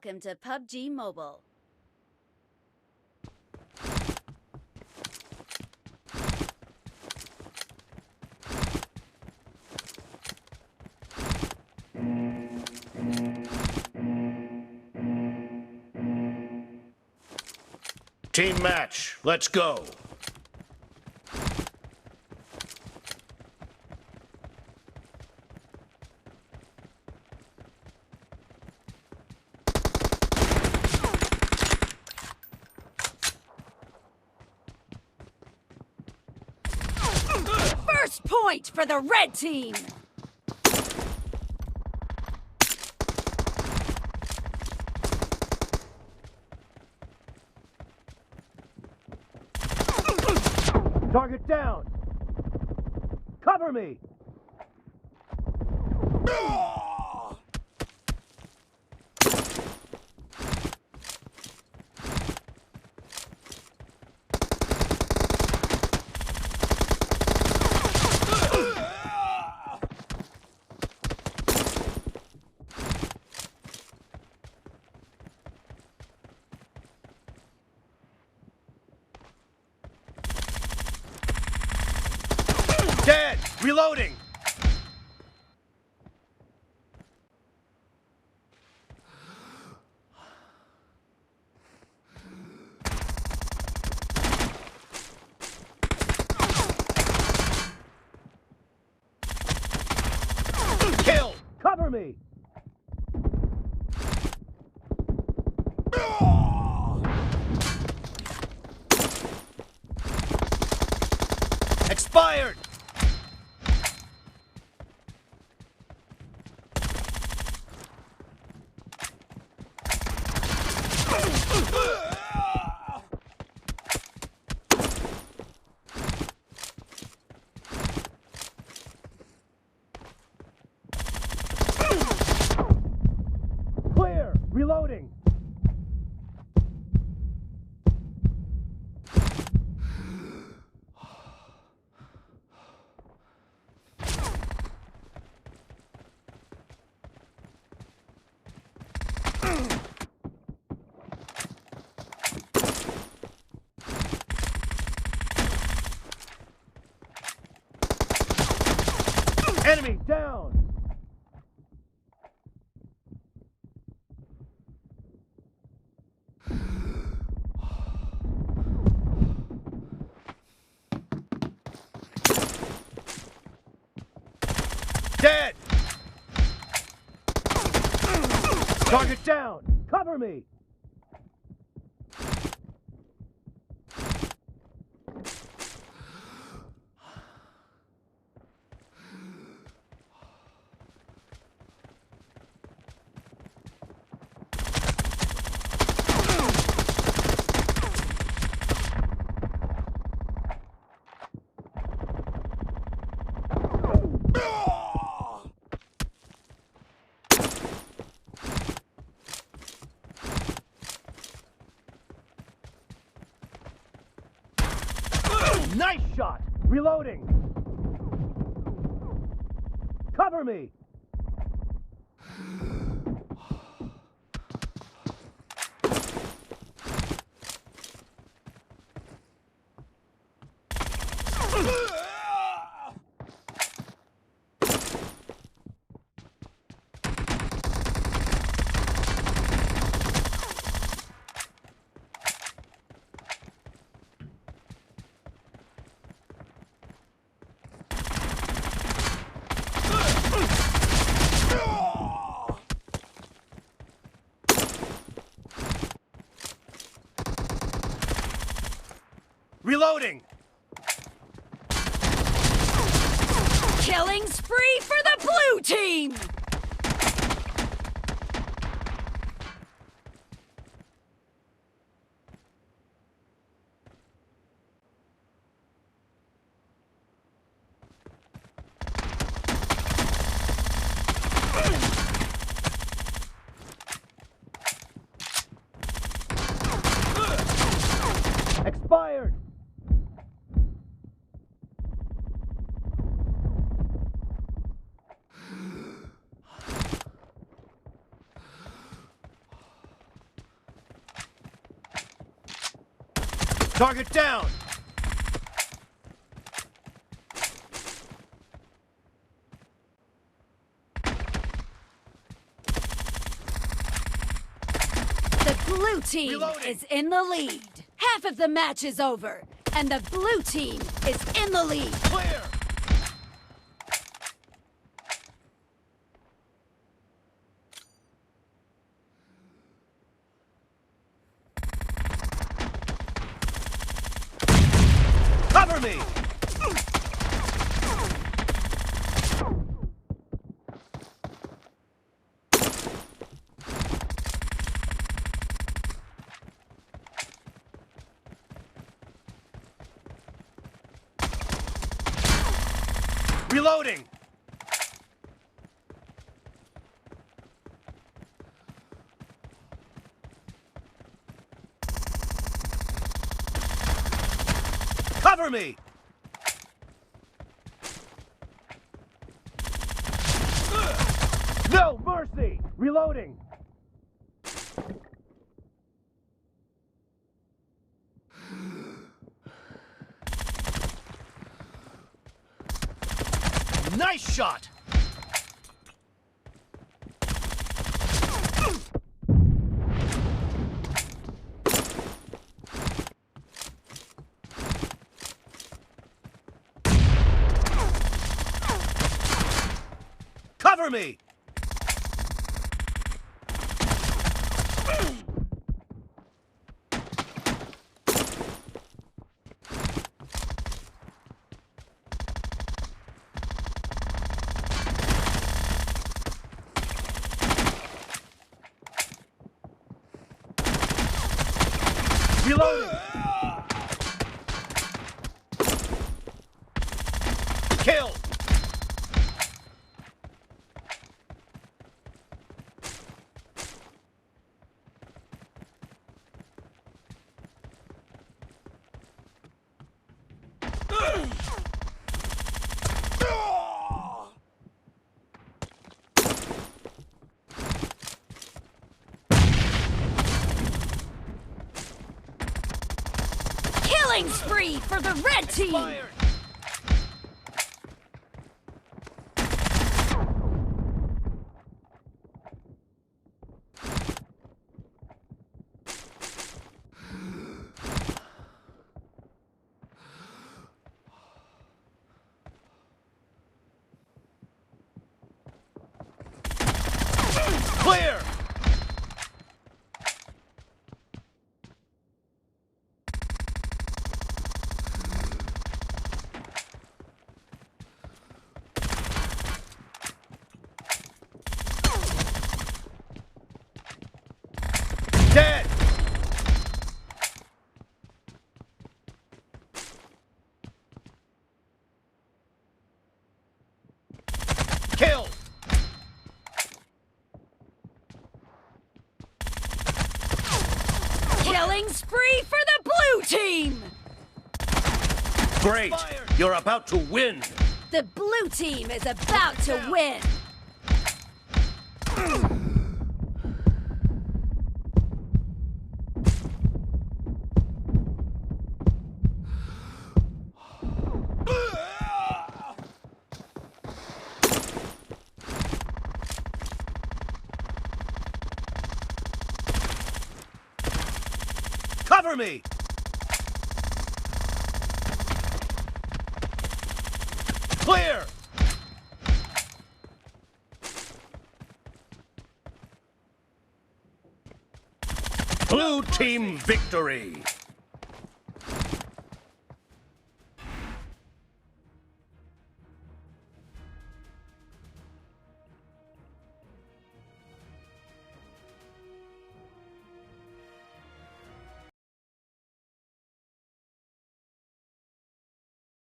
Welcome to PUBG Mobile. Team match, let's go. First point for the red team! Target down! Cover me! Dead! Reloading! Kill! Cover me! Expired! Clear! Reloading! Enemy down! Dead! Target down! Cover me! Nice shot! Reloading! Cover me! Reloading! Killing spree for the blue team! Expired! Target down! The blue team Reloading. is in the lead. Half of the match is over, and the blue team is in the lead. Clear! Cover me! Reloading! Cover me! No mercy! Reloading! Nice shot! Cover me! Reloading! Kill! Killing spree for the red team. Fired! Clear! Dead! Kill! Killing spree for the blue team. Great! You're about to win! The blue team is about to win. Cover me! Clear! Blue team victory!